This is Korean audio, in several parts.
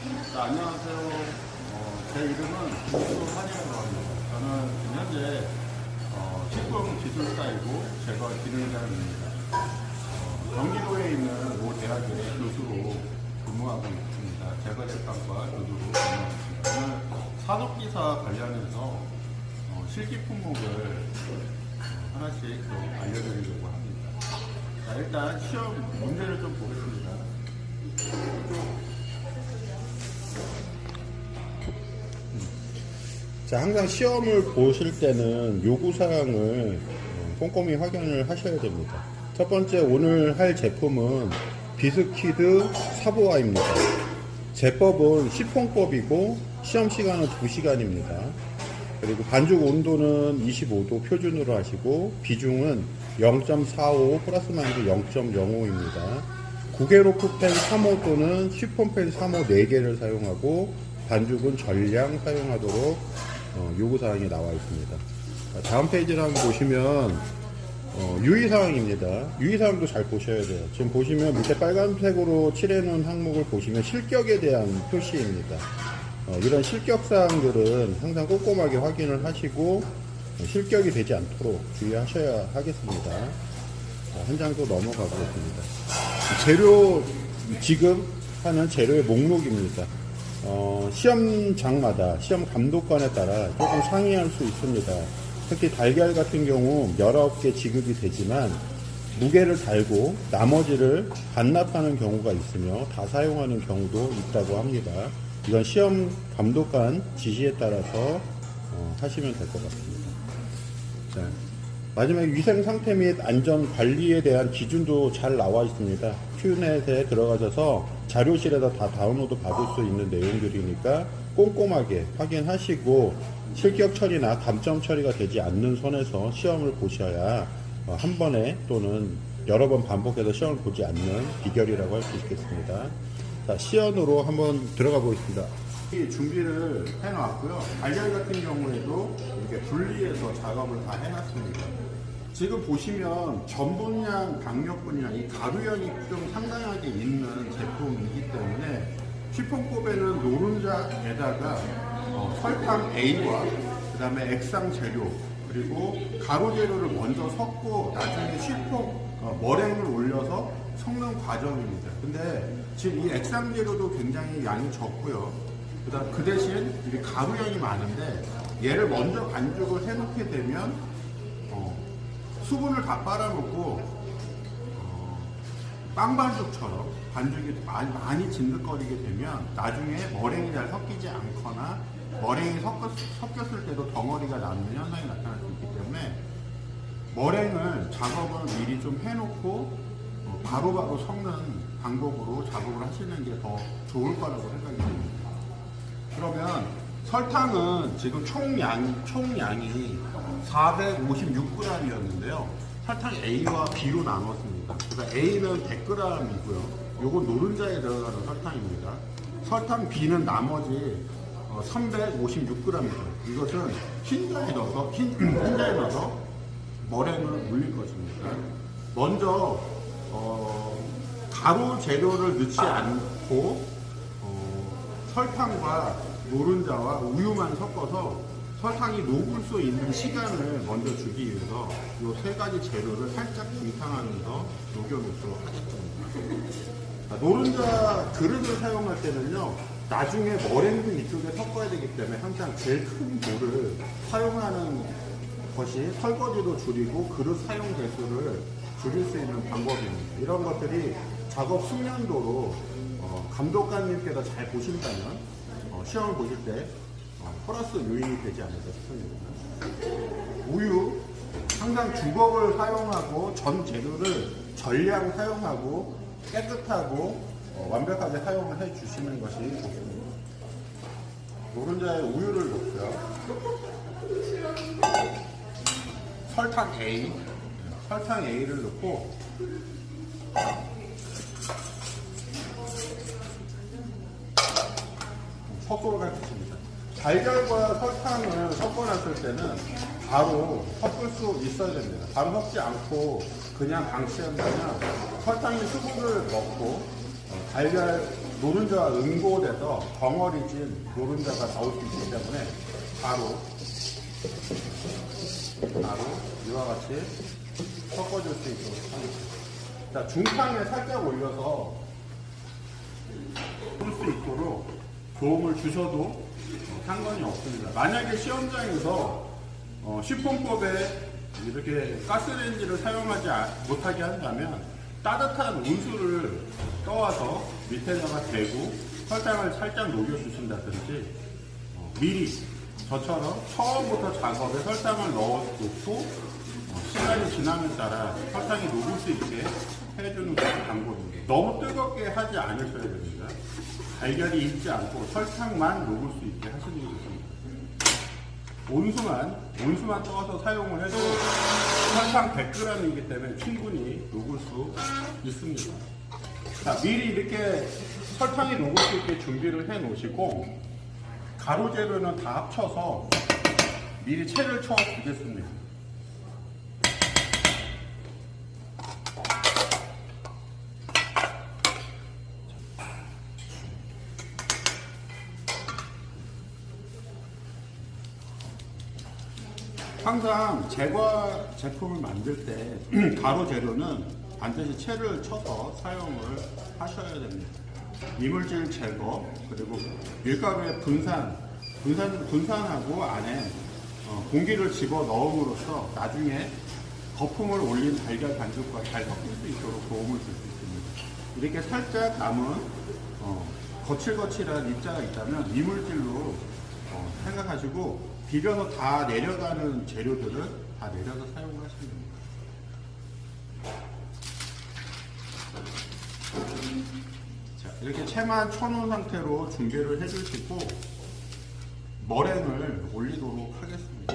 안녕하세요. 제 이름은 김수환이라고 합니다. 저는 현재 식품 기술사이고 제거 기능자입니다. 경기도에 있는 모 대학의 교수로 근무하고 있습니다. 제거 제빵과 교수로 근무하고 있습니다. 오늘 산업기사 관련해서 실기 품목을 하나씩 좀 알려드리려고 합니다. 자, 일단 시험 문제를 좀 보겠습니다. 자, 항상 시험을 보실 때는 요구사항을 꼼꼼히 확인을 하셔야 됩니다. 첫 번째, 오늘 할 제품은 비스퀴드 사보아입니다. 제법은 시폰법이고 시험 시간은 2시간입니다. 그리고 반죽 온도는 25도 표준으로 하시고 비중은 0.45 플러스 마이너스 0.05입니다. 구게로프펜 3호 또는 시폰펜 3호 4개를 사용하고 반죽은 전량 사용하도록 요구사항이 나와 있습니다. 다음 페이지를 한번 보시면 유의사항입니다. 유의사항도 잘 보셔야 돼요. 지금 보시면 밑에 빨간색으로 칠해놓은 항목을 보시면 실격에 대한 표시입니다. 이런 실격사항들은 항상 꼼꼼하게 확인을 하시고 실격이 되지 않도록 주의하셔야 하겠습니다. 한 장 더 넘어가보겠습니다. 재료, 지금 하는 재료의 목록입니다. 시험장마다 시험 감독관에 따라 조금 상이할 수 있습니다. 특히 달걀 같은 경우 19개 지급이 되지만 무게를 달고 나머지를 반납하는 경우가 있으며 다 사용하는 경우도 있다고 합니다. 이건 시험 감독관 지시에 따라서 하시면 될 것 같습니다. 자, 마지막에 위생 상태 및 안전 관리에 대한 기준도 잘 나와 있습니다. 큐넷에 들어가셔서 자료실에다 다 다운로드 받을 수 있는 내용들이니까 꼼꼼하게 확인하시고 실격 처리나 감점 처리가 되지 않는 선에서 시험을 보셔야 한 번에 또는 여러 번 반복해서 시험을 보지 않는 비결이라고 할 수 있겠습니다. 자, 시연으로 한번 들어가 보겠습니다. 준비를 해놨고요. 달걀 같은 경우에도 이렇게 분리해서 작업을 다 해놨습니다. 지금 보시면 전분량, 강력분량, 이 가루량이 좀 상당하게 있는 제품이기 때문에 시폰법에는 노른자에다가 설탕 A와 그 다음에 액상 재료 그리고 가루 재료를 먼저 섞고 나중에 머랭을 올려서 섞는 과정입니다. 근데 지금 이 액상 재료도 굉장히 양이 적고요. 그 대신 이 가루량이 많은데 얘를 먼저 반죽을 해놓게 되면 수분을 다 빨아놓고 빵 반죽처럼 반죽이 많이 진득거리게 되면 나중에 머랭이 잘 섞이지 않거나 머랭이 섞였을 때도 덩어리가 남는 현상이 나타날 수 있기 때문에 머랭을 작업을 미리 좀 해놓고 바로바로 섞는 방법으로 작업을 하시는 게 더 좋을 거라고 생각이 듭니다. 그러면 설탕은 지금 총량이 456g이었는데요. 설탕 A와 B로 나눴습니다. 그래서 A는 100g이고요. 요건 노른자에 들어가는 설탕입니다. 설탕 B는 나머지 356g이죠. 이것은 흰자에 넣어서 머랭을 물릴 것입니다. 먼저 가루 재료를 넣지 않고 설탕과 노른자와 우유만 섞어서 설탕이 녹을 수 있는 시간을 먼저 주기 위해서 이 세 가지 재료를 살짝 중탕하면서 녹여놓도록 하겠습니다. 노른자 그릇을 사용할 때는요, 나중에 머랭도 이쪽에 섞어야 되기 때문에 항상 제일 큰 볼을 사용하는 것이 설거지도 줄이고 그릇 사용 개수를 줄일 수 있는 방법입니다. 이런 것들이 작업 숙련도로 감독관님께서 잘 보신다면 시험을 보실 때 플러스 요인이 되지 않을까 싶습니다. 우유, 항상 주걱을 사용하고 전 재료를 전량 사용하고 깨끗하고 완벽하게 사용을 해 주시는 것이 좋습니다. 노른자에 우유를 넣고요. 설탕 A를 넣고 섞어가겠습니다. 달걀과 설탕을 섞어놨을 때는 바로 섞을 수 있어야 됩니다. 바로 섞지 않고 그냥 방치한다면 설탕이 수분을 먹고 달걀 노른자가 응고돼서 덩어리진 노른자가 나올 수 있기 때문에 바로 이와 같이 섞어줄 수 있도록 하겠습니다. 자, 중탕에 살짝 올려서 풀 수 있도록 도움을 주셔도 상관이 없습니다. 만약에 시험장에서 시폰법에 이렇게 가스레인지를 사용하지 못하게 한다면 따뜻한 온수를 떠와서 밑에다가 대고 설탕을 살짝 녹여주신다든지 미리 저처럼 처음부터 작업에 설탕을 넣어놓고 시간이 지남에 따라 설탕이 녹을 수 있게 해주는 것이 방법입니다. 너무 뜨겁게 하지 않으셔야 됩니다. 달걀이 익지 않고 설탕만 녹을 수 있게 하시는 게 좋습니다. 온수만 떠서 사용을 해도 설탕 100g이기 때문에 충분히 녹을 수 있습니다. 자, 미리 이렇게 설탕이 녹을 수 있게 준비를 해 놓으시고 가루 재료는 다 합쳐서 미리 채를 쳐 두겠습니다. 항상 제과 제품을 만들 때 가루 재료는 반드시 채를 쳐서 사용을 하셔야 됩니다. 이물질 제거, 그리고 밀가루의 분산하고 안에 공기를 집어 넣음으로써 나중에 거품을 올린 달걀 반죽과 잘 섞일 수 있도록 도움을 줄 수 있습니다. 이렇게 살짝 남은 거칠거칠한 입자가 있다면 이물질로 생각하시고 비벼서 다 내려가는 재료들은 다 내려서 사용하시면 됩니다. 자, 이렇게 채만 쳐놓은 상태로 준비를 해주시고 머랭을 올리도록 하겠습니다.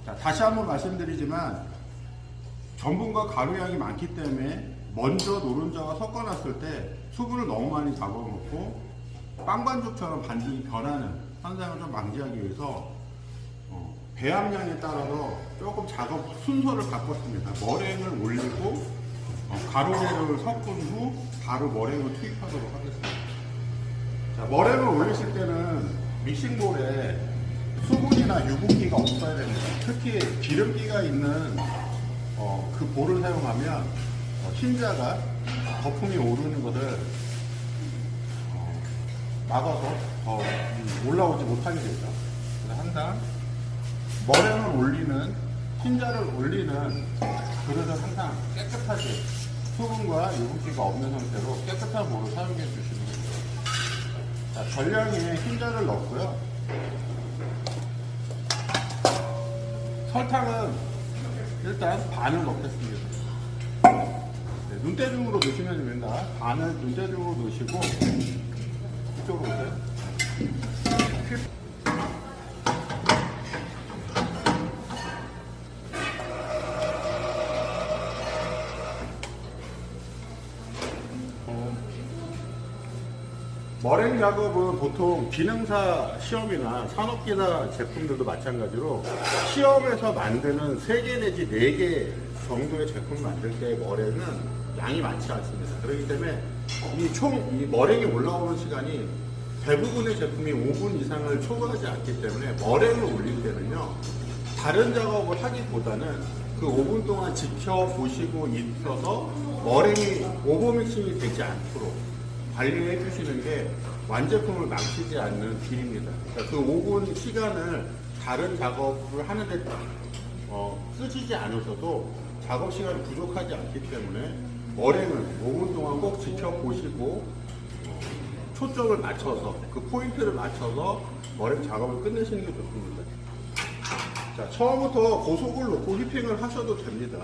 자, 다시 한번 말씀드리지만 전분과 가루량이 많기 때문에 먼저 노른자와 섞어놨을 때 수분을 너무 많이 잡아놓고 빵반죽처럼 반죽이 변하는 현상을 좀 방지하기 위해서 배합량에 따라서 조금 작업 순서를 바꿨습니다. 머랭을 올리고 가루 재료를 섞은 후 바로 머랭을 투입하도록 하겠습니다. 자, 머랭을 올리실 때는 믹싱볼에 수분이나 유분기가 없어야 됩니다. 특히 기름기가 있는 그 볼을 사용하면 흰자가 거품이 오르는 것을 막아서 더 올라오지 못하게 되죠. 그래서 항상 머랭을 올리는, 흰자를 올리는 그릇을 항상 깨끗하게 수분과 유분기가 없는 상태로 깨끗한 볼을 사용해 주시면 됩니다. 자, 전량의 흰자를 넣고요. 설탕은 일단 반을 넣겠습니다. 네, 눈대중으로 넣으시면 됩니다. 반을 눈대중으로 넣으시고 이쪽으로 오세요. 머랭 작업은 보통 기능사 시험이나 산업기사 제품들도 마찬가지로 시험에서 만드는 3개 내지 4개 정도의 제품을 만들 때 머랭은 양이 많지 않습니다. 그렇기 때문에 이 머랭이 올라오는 시간이 대부분의 제품이 5분 이상을 초과하지 않기 때문에 머랭을 올릴 때는요, 다른 작업을 하기보다는 그 5분 동안 지켜보시고 있어서 머랭이 오버믹싱이 되지 않도록 관리해 주시는 게 완제품을 망치지 않는 길입니다. 그러니까 그 5분 시간을 다른 작업을 하는데 쓰시지 않으셔도 작업 시간이 부족하지 않기 때문에 머랭을 5분 동안 꼭 지켜보시고 초점을 맞춰서 그 포인트를 맞춰서 머랭 작업을 끝내시는 게 좋습니다. 자, 처음부터 고속을 놓고 휘핑을 하셔도 됩니다.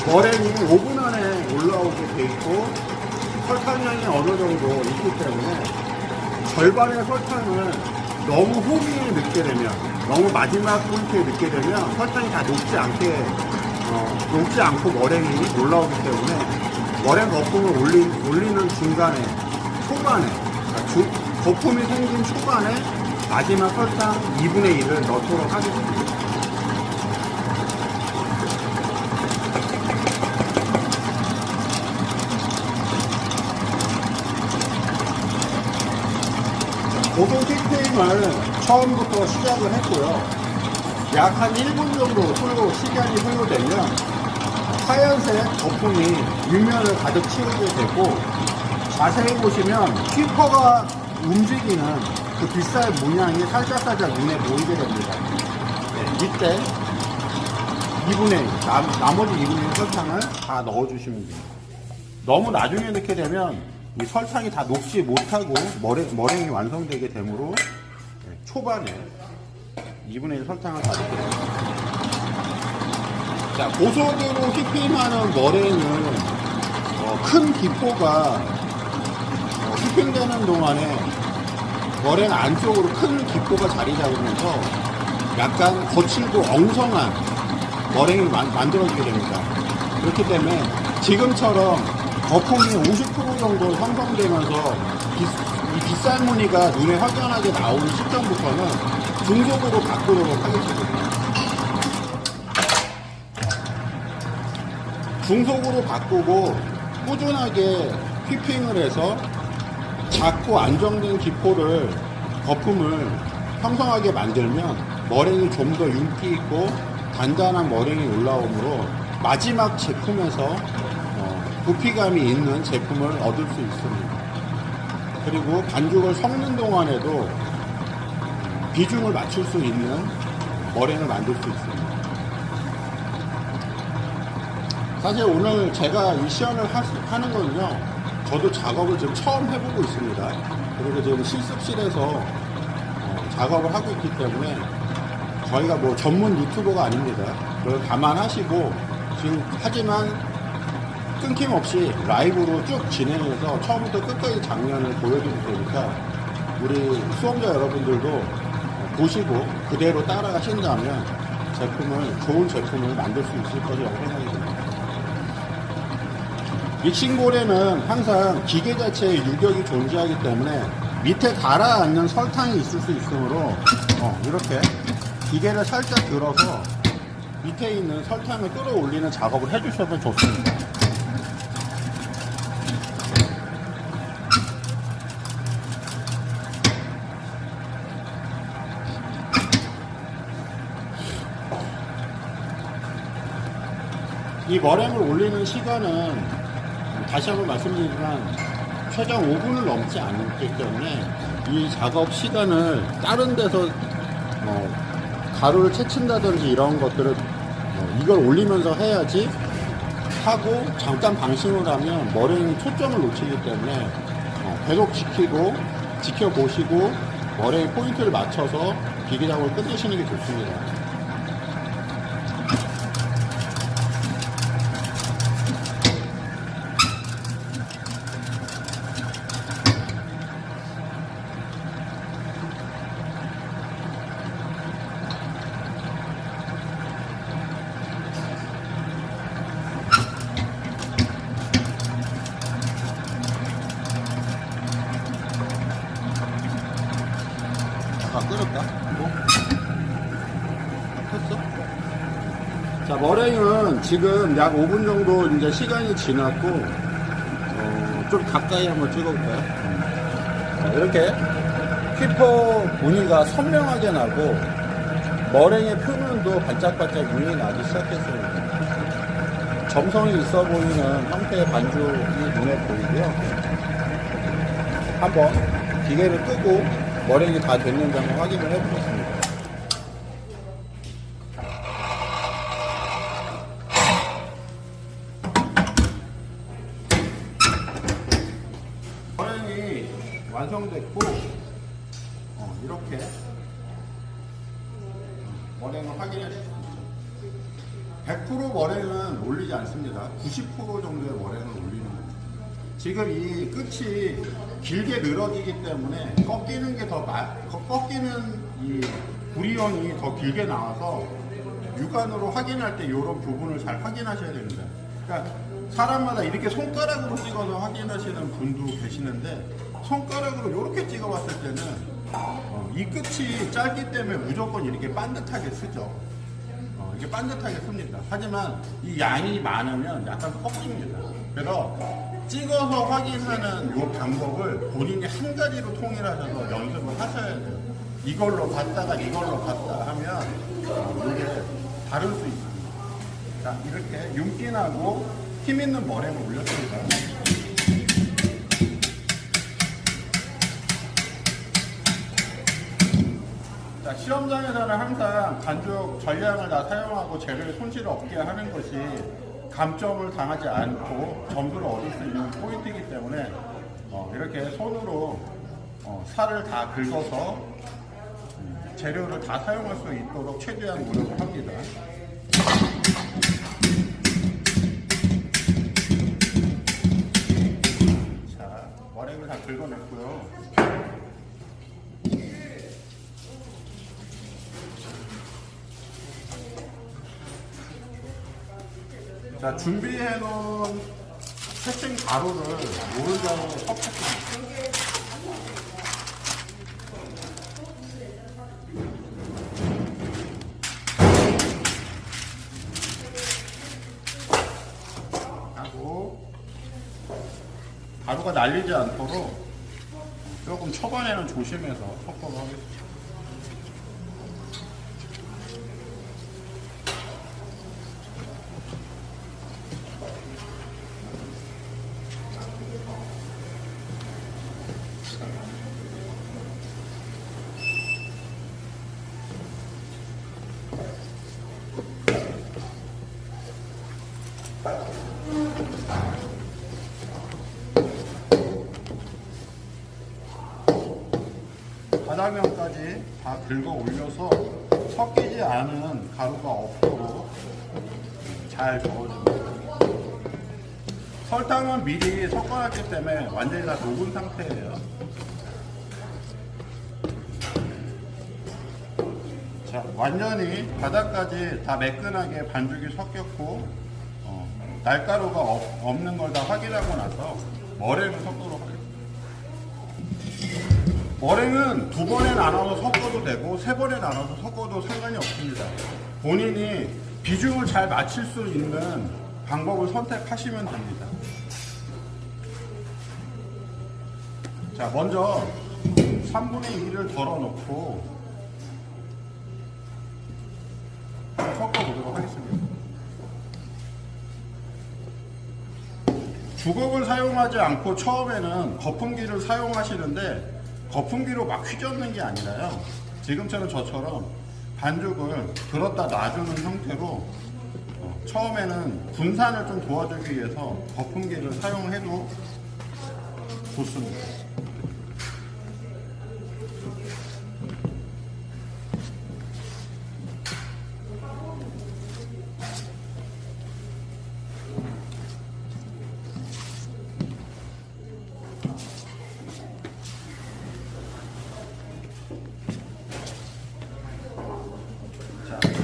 머랭이 5분 안에 올라오게 돼 있고 설탕량이 어느 정도 있기 때문에 절반의 설탕을 너무 후기에 넣게 되면, 너무 마지막 포인트에 넣게 되면 설탕이 다 녹지 않고 머랭이 올라오기 때문에 머랭 거품을 올리는 중간에, 초반에, 그러니까 거품이 생긴 초반에 마지막 설탕 2분의 1을 넣도록 하겠습니다. 고속 휘핑을 처음부터 시작을 했고요. 약 한 1분 정도 시간이 소요되면 하얀색 거품이 윗면을 가득 채우게 되고, 자세히 보시면 휘퍼가 움직이는 그 빗살 문양이 살짝살짝 눈에 보이게 됩니다. 네, 이때 2분의 1, 나머지 2분의 1 설탕을 다 넣어주시면 됩니다. 너무 나중에 넣게 되면 이 설탕이 다 녹지 못하고 머랭이 완성되게 되므로 초반에 2분의 1 설탕을 다 넣게 됩니다. 자, 고속으로 휘핑하는 머랭은 큰 기포가 휘핑되는 동안에 머랭 안쪽으로 큰 기포가 자리 잡으면서 약간 거칠고 엉성한 머랭이 만들어지게 됩니다. 그렇기 때문에 지금처럼 거품이 50% 정도 형성되면서 이 빗살 무늬가 눈에 확연하게 나오는 시점부터는 중속으로 바꾸도록 하겠습니다. 중속으로 바꾸고 꾸준하게 휘핑을 해서 작고 안정된 거품을 형성하게 만들면 머랭이 좀 더 윤기 있고 단단한 머랭이 올라오므로 마지막 제품에서 부피감이 있는 제품을 얻을 수 있습니다. 그리고 반죽을 섞는 동안에도 비중을 맞출 수 있는 머랭을 만들 수 있습니다. 사실 오늘 제가 이 시연을 하는 거는요, 저도 작업을 지금 처음 해보고 있습니다. 그리고 지금 실습실에서 작업을 하고 있기 때문에 저희가 뭐 전문 유튜버가 아닙니다. 그걸 감안하시고 지금 하지만 끊김없이 라이브로 쭉 진행해서 처음부터 끝까지 장면을 보여드릴 테니까 우리 수험자 여러분들도 보시고 그대로 따라하신다면 좋은 제품을 만들 수 있을 것이라고 생각이 듭니다. 믹싱볼에는 항상 기계 자체에 유격이 존재하기 때문에 밑에 가라앉는 설탕이 있을 수 있으므로 이렇게 기계를 살짝 들어서 밑에 있는 설탕을 끌어올리는 작업을 해주셔도 좋습니다. 이 머랭을 올리는 시간은 다시 한번 말씀드리지만 최장 5분을 넘지 않기 때문에 이 작업 시간을 다른 데서 가루를 채친다든지 이런 것들을 이걸 올리면서 해야지 하고 잠깐 방심을 하면 머랭이 초점을 놓치기 때문에 계속 지켜보시고 머랭의 포인트를 맞춰서 기계 작업을 끝내시는 게 좋습니다. 끓였다? 뭐? 했어? 자, 머랭은 지금 약 5분 정도 이제 시간이 지났고, 좀 가까이 한번 찍어볼까요? 이렇게 휘퍼 무늬가 선명하게 나고, 머랭의 표면도 반짝반짝 윤이 나기 시작했습니다. 점성이 있어 보이는 형태의 반죽이 눈에 보이고요. 한번 기계를 끄고 머랭이 다 됐는지 한번 확인을 해보겠습니다. 머랭이 완성됐고 이렇게 머랭을 확인할 수 있습니다. 100% 머랭은 올리지 않습니다. 90% 정도의 머랭을 올리는 겁니다. 지금 이 끝이 길게 늘어지기 때문에 꺾이는 이 불이온이 더 길게 나와서 육안으로 확인할 때 이런 부분을 잘 확인하셔야 됩니다. 그러니까 사람마다 이렇게 손가락으로 찍어서 확인하시는 분도 계시는데 손가락으로 이렇게 찍어봤을 때는 이 끝이 짧기 때문에 무조건 이렇게 반듯하게 쓰죠. 이게 반듯하게 씁니다. 하지만 이 양이 많으면 약간 꺾입니다. 그래서 찍어서 확인하는 이 방법을 본인이 한 가지로 통일하셔서 연습을 하셔야 돼요. 이걸로 봤다가 이걸로 봤다 하면 이게 다를 수 있습니다. 자, 이렇게 윤기나고 힘 있는 머랭을 올렸습니다. 자, 시험장에서는 항상 반죽 전량을 다 사용하고 재료에 손실 없게 하는 것이 감점을 당하지 않고 점수를 얻을 수 있는 포인트이기 때문에 이렇게 손으로 살을 다 긁어서 재료를 다 사용할 수 있도록 최대한 노력을 합니다. 자, 머랭을 다 긁어냈고요. 자, 준비해 놓은 패싱 가루를 오른쪽으로 섞었습니다. 하고 가루가 날리지 않도록 조금 초반에는 조심해서 섞도록 하겠습니다. 바닥면까지 다 긁어 올려서 섞이지 않은 가루가 없도록 잘 저어줍니다. 설탕은 미리 섞어놨기 때문에 완전히 다 녹은 상태예요. 자, 완전히 바닥까지 다 매끈하게 반죽이 섞였고 날가루가 없는 걸 다 확인하고 나서 머랭을 섞도록 하겠습니다. 머랭은 2번에 나눠서 섞어도 되고 3번에 나눠서 섞어도 상관이 없습니다. 본인이 비중을 잘 맞출 수 있는 방법을 선택하시면 됩니다. 자, 먼저 3분의 2를 덜어놓고 섞어보도록 하겠습니다. 주걱을 사용하지 않고 처음에는 거품기를 사용하시는데 거품기로 막 휘젓는 게 아니라요. 지금처럼 저처럼 반죽을 들었다 놔주는 형태로 처음에는 분산을 좀 도와주기 위해서 거품기를 사용해도 좋습니다.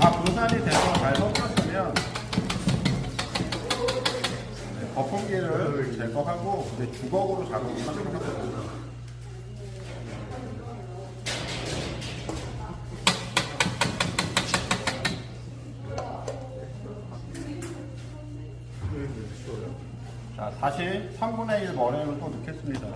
다 분산이 돼서 잘 섞였으면 거품기를 제거하고 이제 주걱으로 작업을 하도록 하겠습니다. 자, 다시 3분의 1 머랭을 또 넣겠습니다.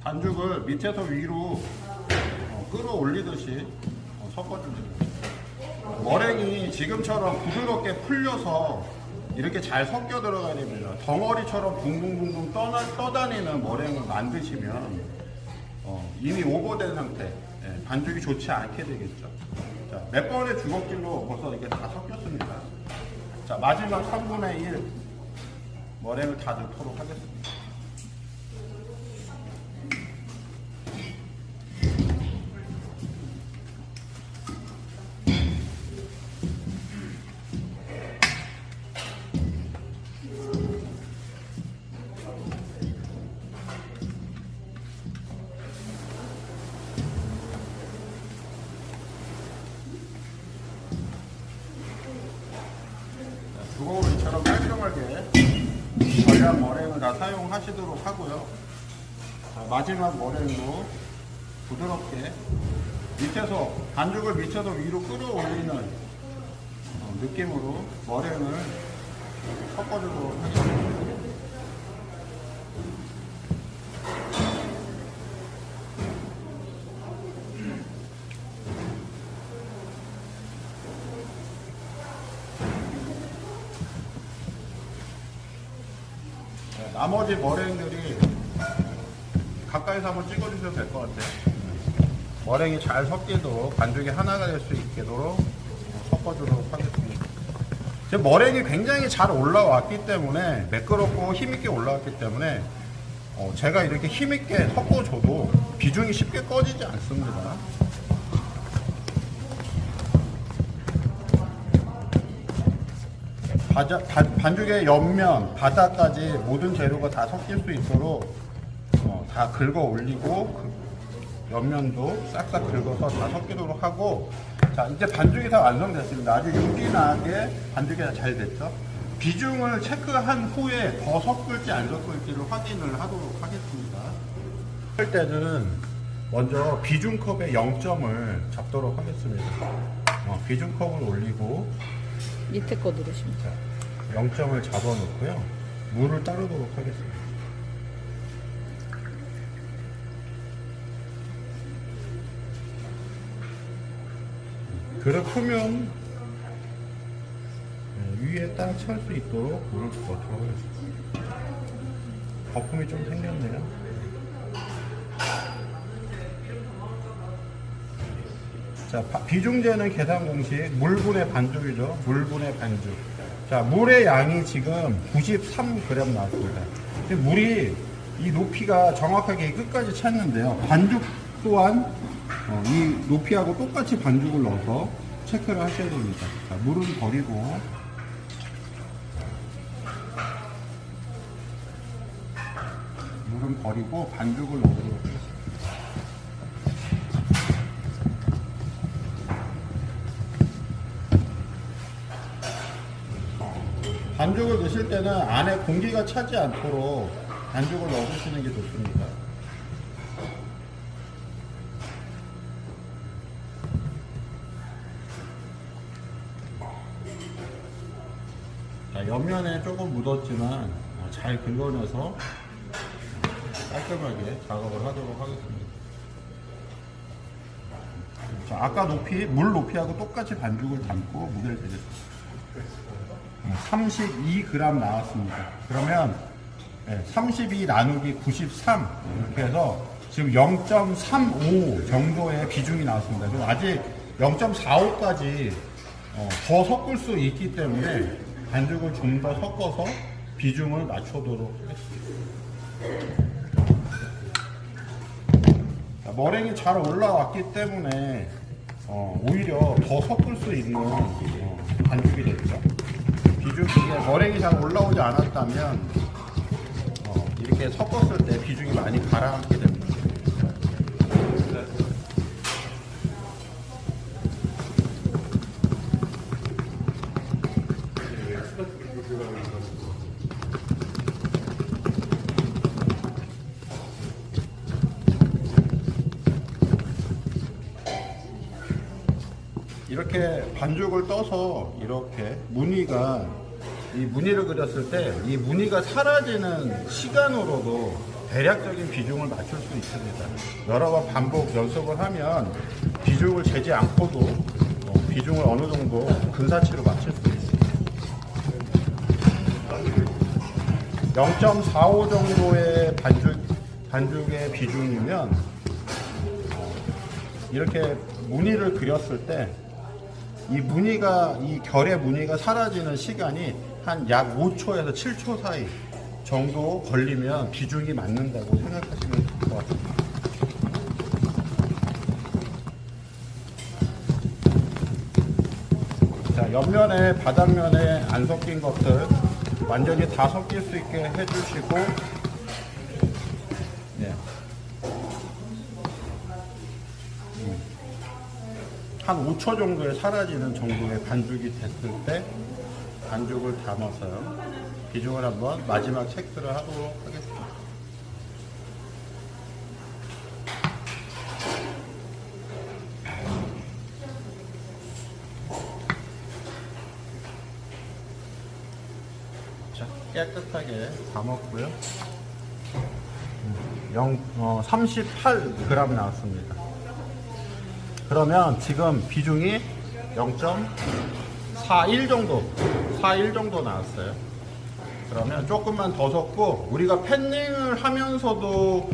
반죽을 밑에서 위로 끌어올리듯이 섞어줍니다. 머랭이 지금처럼 부드럽게 풀려서 이렇게 잘 섞여 들어가야 됩니다. 덩어리처럼 붕붕붕붕 떠다니는 머랭을 만드시면 이미 오버된 상태, 반죽이 좋지 않게 되겠죠. 자, 몇 번의 주걱질로 벌써 이렇게 다 섞였습니다. 자, 마지막 3분의 1 머랭을 다 넣도록 하겠습니다. 주걱을 이처럼 깔끔하게 전량 머랭을 다 사용하시도록 하고요. 자, 마지막 머랭으로 부드럽게 밑에서 반죽을 밑에서 위로 끌어올리는 느낌으로 머랭을 섞어주도록 하겠습니다. 나머지 머랭들이 가까이서 한번 찍어주셔도 될 것 같아요. 머랭이 잘 섞이도록 반죽이 하나가 될 수 있도록 섞어주도록 하겠습니다. 지금 머랭이 굉장히 잘 올라왔기 때문에 매끄럽고 힘있게 올라왔기 때문에 제가 이렇게 힘있게 섞어줘도 비중이 쉽게 꺼지지 않습니다. 반죽의 옆면, 바닥까지 모든 재료가 다 섞일 수 있도록 다 긁어 올리고 옆면도 싹싹 긁어서 다 섞이도록 하고, 자 이제 반죽이 다 완성됐습니다. 아주 윤기나게 반죽이 다 잘 됐죠. 비중을 체크한 후에 더 섞을지 안 섞을지를 확인을 하도록 하겠습니다. 할 때는 먼저 비중컵의 0점을 잡도록 하겠습니다. 비중컵을 올리고 밑에 거 누르시면 돼요. 0점을 잡아놓고요. 물을 따르도록 하겠습니다. 그릇 표면 위에 딱 찰 수 있도록 물을 부어주도록 하겠습니다. 거품이 좀 생겼네요. 자, 비중재는 계산 공식 물분의 반죽이죠. 물분의 반죽. 자, 물의 양이 지금 93g 나왔습니다. 물이 이 높이가 정확하게 끝까지 찼는데요. 반죽 또한 이 높이하고 똑같이 반죽을 넣어서 체크를 하셔야 됩니다. 자, 물은 버리고 반죽을 넣도록 하겠습니다. 반죽을 넣으실 때는 안에 공기가 차지 않도록 반죽을 넣어주시는 게 좋습니다. 자, 옆면에 조금 묻었지만 잘 긁어내서 깔끔하게 작업을 하도록 하겠습니다. 자, 아까 물 높이하고 똑같이 반죽을 담고 무게를 재겠습니다. 32g 나왔습니다. 그러면 32 나누기 93 이렇게 해서 지금 0.35 정도의 비중이 나왔습니다. 그럼 아직 0.45까지 더 섞을 수 있기 때문에 반죽을 좀 더 섞어서 비중을 맞추도록 하겠습니다. 자, 머랭이 잘 올라왔기 때문에 오히려 더 섞을 수 있는 반죽이 됐죠. 머랭이 잘 올라오지 않았다면 이렇게 섞었을 때 비중이 많이 가라앉게 됩니다. 이렇게 반죽을 떠서 이렇게 무늬를 그렸을 때 이 무늬가 사라지는 시간으로도 대략적인 비중을 맞출 수 있습니다. 여러 번 반복 연습을 하면 비중을 재지 않고도 비중을 어느 정도 근사치로 맞출 수 있습니다. 0.45 정도의 반죽의 비중이면 이렇게 무늬를 그렸을 때 이 결의 무늬가 사라지는 시간이 한 약 5초에서 7초 사이 정도 걸리면 비중이 맞는다고 생각하시면 될 것 같습니다. 자, 옆면에 바닥면에 안 섞인 것들 완전히 다 섞일 수 있게 해주시고, 한 5초 정도에 사라지는 정도의 반죽이 됐을 때 반죽을 담아서요. 비중을 한번 마지막 체크를 하도록 하겠습니다. 자, 깨끗하게 담았고요. 38g 나왔습니다. 그러면 지금 비중이 0.41 정도 나왔어요. 그러면 조금만 더 섞고, 우리가 팬닝을 하면서도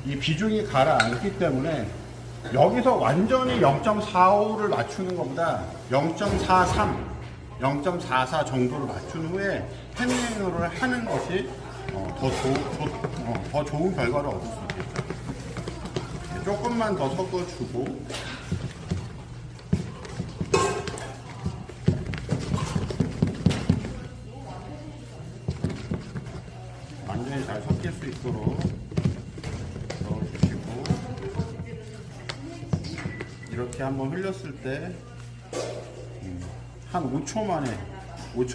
이 비중이 가라앉기 때문에 여기서 완전히 0.45를 맞추는 것보다 0.43, 0.44 정도를 맞춘 후에 팬닝을 하는 것이 더 좋은 결과를 얻을 수 있겠죠. 조금만 더 섞어주고, 완전히 잘 섞일 수 있도록 넣어주시고, 이렇게 한번 흘렸을 때 한 5초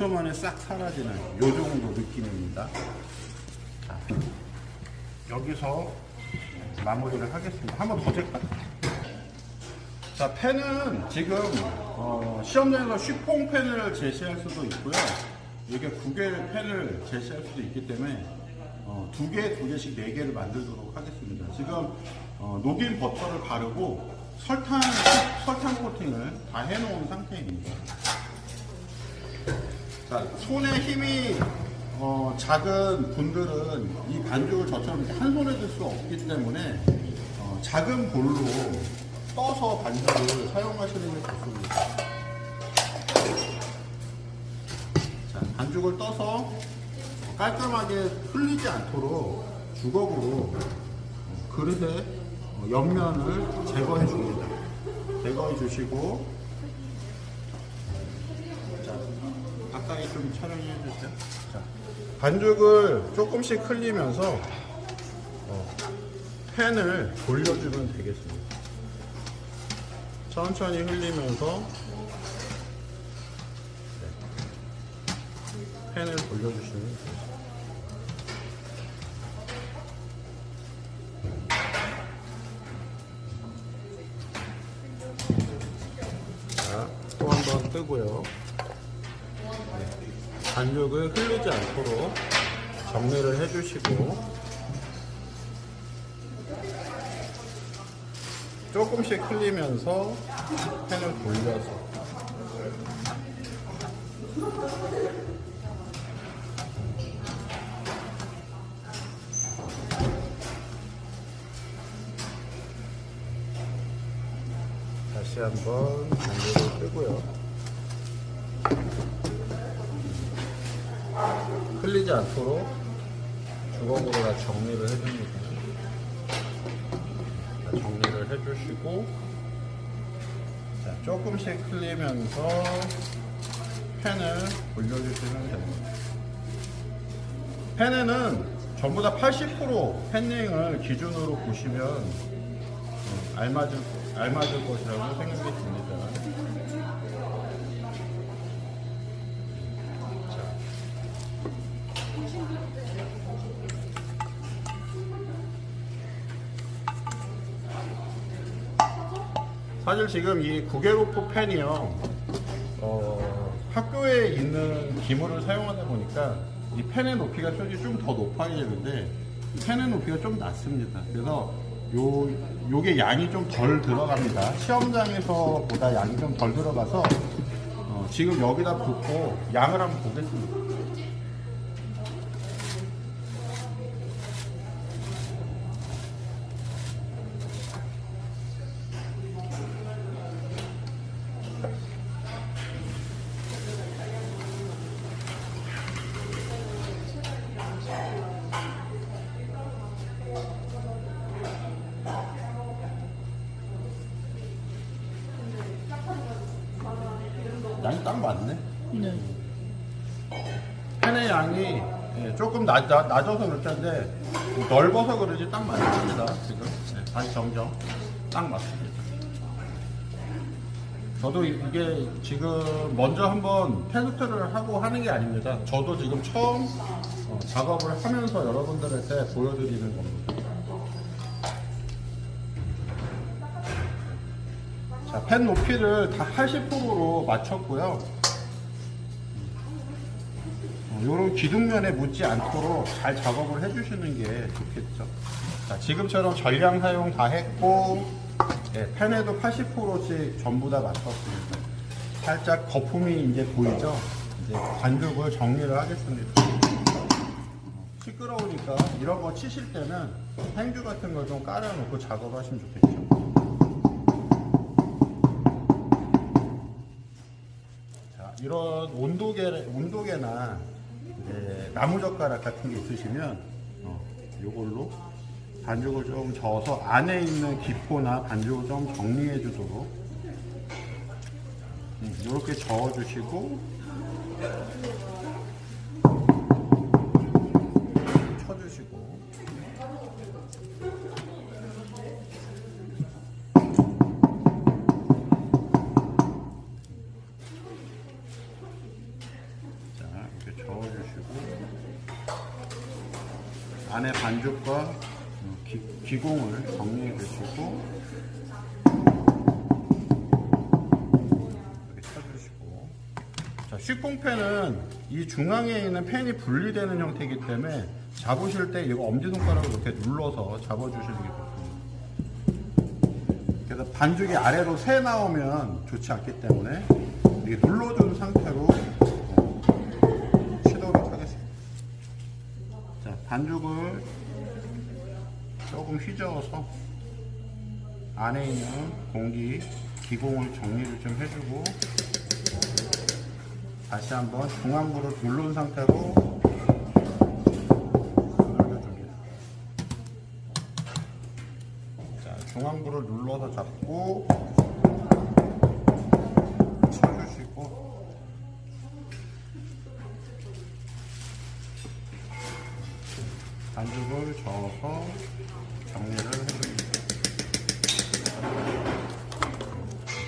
만에 싹 사라지는 요 정도 느낌입니다. 자, 여기서 마무리를 하겠습니다. 한번 더 잴까? 자, 펜은 지금 시험장에서 쉬퐁 펜을 제시할 수도 있고요. 이게 9개의 펜을 제시할 수도 있기 때문에 2개씩 4개를 만들도록 하겠습니다. 지금 녹인 버터를 바르고 설탕 코팅을 다 해놓은 상태입니다. 자, 손에 힘이 작은 분들은 이 반죽을 저처럼 이렇게 한 손에 들 수 없기 때문에 작은 볼로 떠서 반죽을 사용하시는 게 좋습니다. 자, 반죽을 떠서 깔끔하게 흘리지 않도록 주걱으로 그릇에 옆면을 제거해 줍니다. 제거해 주시고, 가까이 좀 촬영해 주세요. 자, 반죽을 조금씩 흘리면서 팬을 돌려주면 되겠습니다. 천천히 흘리면서 팬을 돌려주시면 되겠습니다. 자, 또 한 번 뜨고요. 반죽을 흘리지 않도록 정리를 해주시고, 조금씩 흘리면서 팬을 돌려서 다시 한번 반죽을 뜨고요. 흘리지 않도록 주걱으로 다 정리를 해줍니다. 정리를 해주시고, 자, 조금씩 흘리면서 팬을 올려주시면 됩니다. 팬에는 전부 다 80% 팬닝을 기준으로 보시면 알맞을 것이라고 생각이 듭니다. 사실 지금 이 구게로프 펜이요, 학교에 있는 기물을 사용하다 보니까 이 펜의 높이가 솔직히 좀 더 높아야 되는데 펜의 높이가 좀 낮습니다. 그래서 요게 양이 좀 덜 들어갑니다. 시험장에서보다 양이 좀 덜 들어가서 지금 여기다 붓고 양을 한번 보겠습니다. 양이 딱 맞네. 네. 펜의 양이 조금 낮아서 그렇던데 넓어서 그러지 딱 맞습니다. 지금 다시 정정 딱 맞습니다. 저도 이게 지금 먼저 한번 테스트를 하고 하는 게 아닙니다. 저도 지금 처음 작업을 하면서 여러분들한테 보여드리는 겁니다. 자, 펜 높이를 다 80%로 맞췄고요. 이런 기둥면에 묻지 않도록 잘 작업을 해주시는 게 좋겠죠. 자, 지금처럼 전량 사용 다 했고, 네, 팬에도 80%씩 전부 다 맞췄습니다. 살짝 거품이 이제 보이죠? 이제 반죽을 정리를 하겠습니다. 시끄러우니까 이런 거 치실 때는 행주 같은 걸 좀 깔아놓고 작업하시면 좋겠죠. 자, 이런 온도계나 나무젓가락 같은 게 있으시면 이걸로 반죽을 좀 저어서 안에 있는 기포나 반죽을 좀 정리해 주도록 이렇게 저어 주시고 쳐주시고 자, 이렇게 저어 주시고 안에 반죽과 기공을 정리해 주시고 이렇게 쳐주시고, 자, 슈퐁팬은 이 중앙에 있는 팬이 분리되는 형태이기 때문에 잡으실 때 이거 엄지손가락으로 이렇게 눌러서 잡아주시는 게 좋습니다. 그래서 반죽이 아래로 새 나오면 좋지 않기 때문에 이렇게 눌러준 상태로 치도록 하겠습니다. 자, 반죽을 조금 휘저어서 안에 있는 공기, 기공을 정리를 좀 해주고 다시 한번 중앙부를 누른 상태로 눌러줍니다. 자, 중앙부를 눌러서 잡고 쳐주시고 반죽을 저어서 정리를 해줍니다.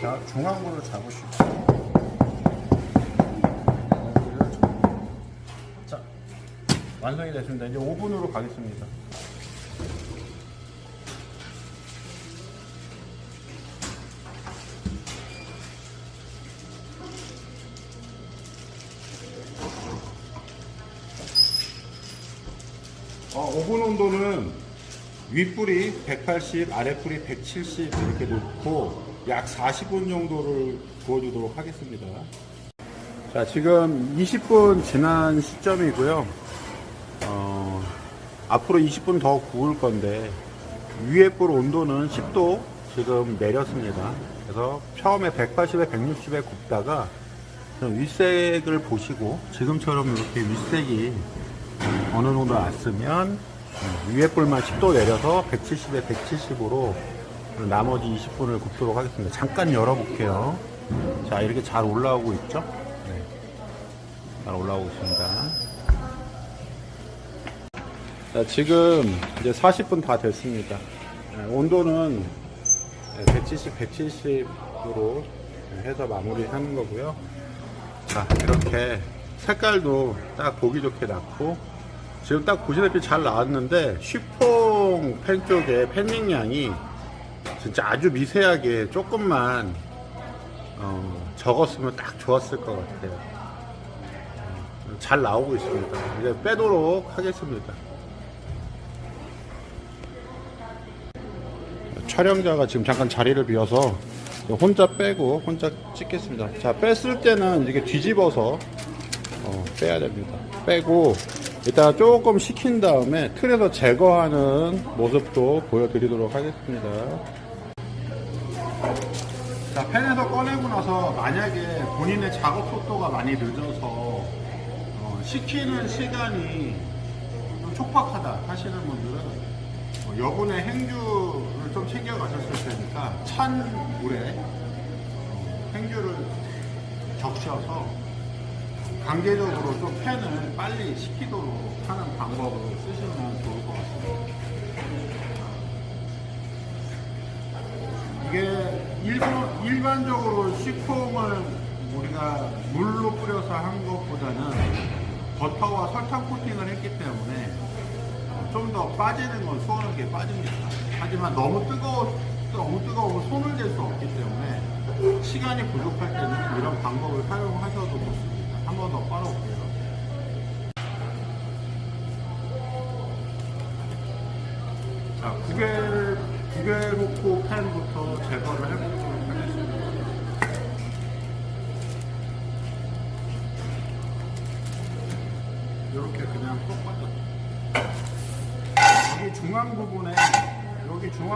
자, 중앙부를 잡으시고 자, 완성이 됐습니다. 이제 오븐으로 가겠습니다. 오븐 온도는 윗불이 180, 아랫불이 170 이렇게 놓고 약 40분 정도를 구워주도록 하겠습니다. 자, 지금 20분 지난 시점이고요. 앞으로 20분 더 구울 건데 위에 불 온도는 10도 지금 내렸습니다. 그래서 처음에 180에 160에 굽다가 윗색을 보시고 지금처럼 이렇게 윗색이 어느 정도 났으면 위에 불만 10도 내려서 170에 170으로 나머지 20분을 굽도록 하겠습니다. 잠깐 열어볼게요. 자, 이렇게 잘 올라오고 있죠? 네. 잘 올라오고 있습니다. 자, 지금 이제 40분 다 됐습니다. 온도는 170, 170으로 해서 마무리 하는 거고요. 자, 이렇게 색깔도 딱 보기 좋게 났고, 지금 딱 보시다시피 잘 나왔는데, 슈퐁 팬 쪽에 팬링량이 진짜 아주 미세하게 조금만 적었으면 딱 좋았을 것 같아요. 잘 나오고 있습니다. 이제 빼도록 하겠습니다. 촬영자가 지금 잠깐 자리를 비워서 혼자 빼고 혼자 찍겠습니다. 자, 뺐을 때는 이렇게 뒤집어서 빼야 됩니다. 빼고 이따가 조금 식힌 다음에 틀에서 제거하는 모습도 보여드리도록 하겠습니다. 자, 팬에서 꺼내고 나서 만약에 본인의 작업 속도가 많이 늦어서 식히는 시간이 좀 촉박하다 하시는 분들은 여분의 행주를 좀 챙겨 가셨을 테니까 찬 물에 행주를 적셔서 강제적으로 좀 팬을 빨리 식히도록 하는 방법을 쓰시면 좋을 것 같습니다. 이게 일반적으로 슈퐁을 우리가 물로 뿌려서 한 것보다는 버터와 설탕 코팅을 했기 때문에 좀 더 빠지는 건 수월하게 빠집니다. 하지만 너무 뜨거우면 손을 댈 수 없기 때문에 시간이 부족할 때는 이런 방법을 사용하셔도 좋습니다. 한 번 더 빨아볼게요. 자, 구개 놓고 팬부터 제거를 해보도록 하겠습니다. 이렇게 그냥 쏙 빠져. 여기 중앙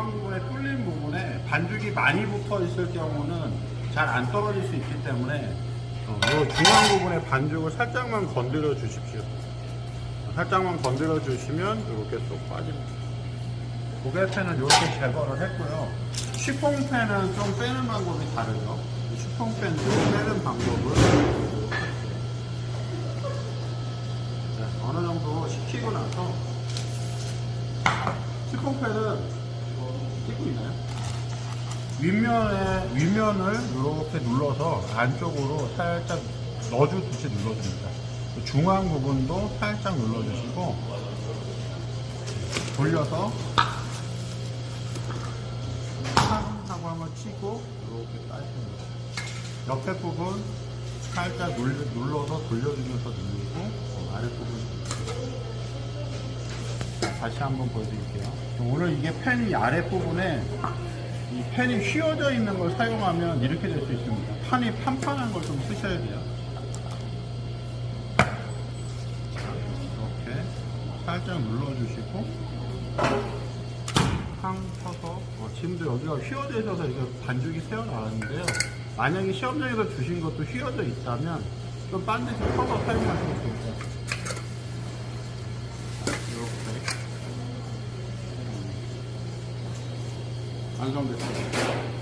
부분에 뚫린 부분에 반죽이 많이 붙어 있을 경우는 잘 안 떨어질 수 있기 때문에 이 중앙 부분에 반죽을 살짝만 건드려 주십시오. 살짝만 건드려 주시면 이렇게 쏙 빠집니다. 고개팬은 이렇게 제거를 했고요. 쉬퐁팬은 좀 빼는 방법이 다르죠. 쉬퐁팬 좀 빼는 방법을 어느 정도 식히고 나서 쉬퐁팬은 찍고 있나요? 윗면을 이렇게 눌러서 안쪽으로 살짝 넣어주듯이 눌러줍니다. 중앙 부분도 살짝 눌러주시고 돌려서 하고 한번 치고 이렇게 따줍니다. 옆에 부분 살짝 눌러서 돌려주면서 누르고 아랫부분 다시 한번 보여드릴게요. 오늘 이게 팬이 아랫부분에 이 팬이 휘어져 있는 걸 사용하면 이렇게 될 수 있습니다. 판이 판판한 걸 좀 쓰셔야 돼요. 이렇게 살짝 눌러주시고 팡 쳐서 지금도 여기가 휘어져 있어서 이게 반죽이 새어나왔는데요. 만약에 시험장에서 주신 것도 휘어져 있다면 좀 반드시 퍼서 사용하시면 좋을 것 같아요. 이렇게 완성됐습니다.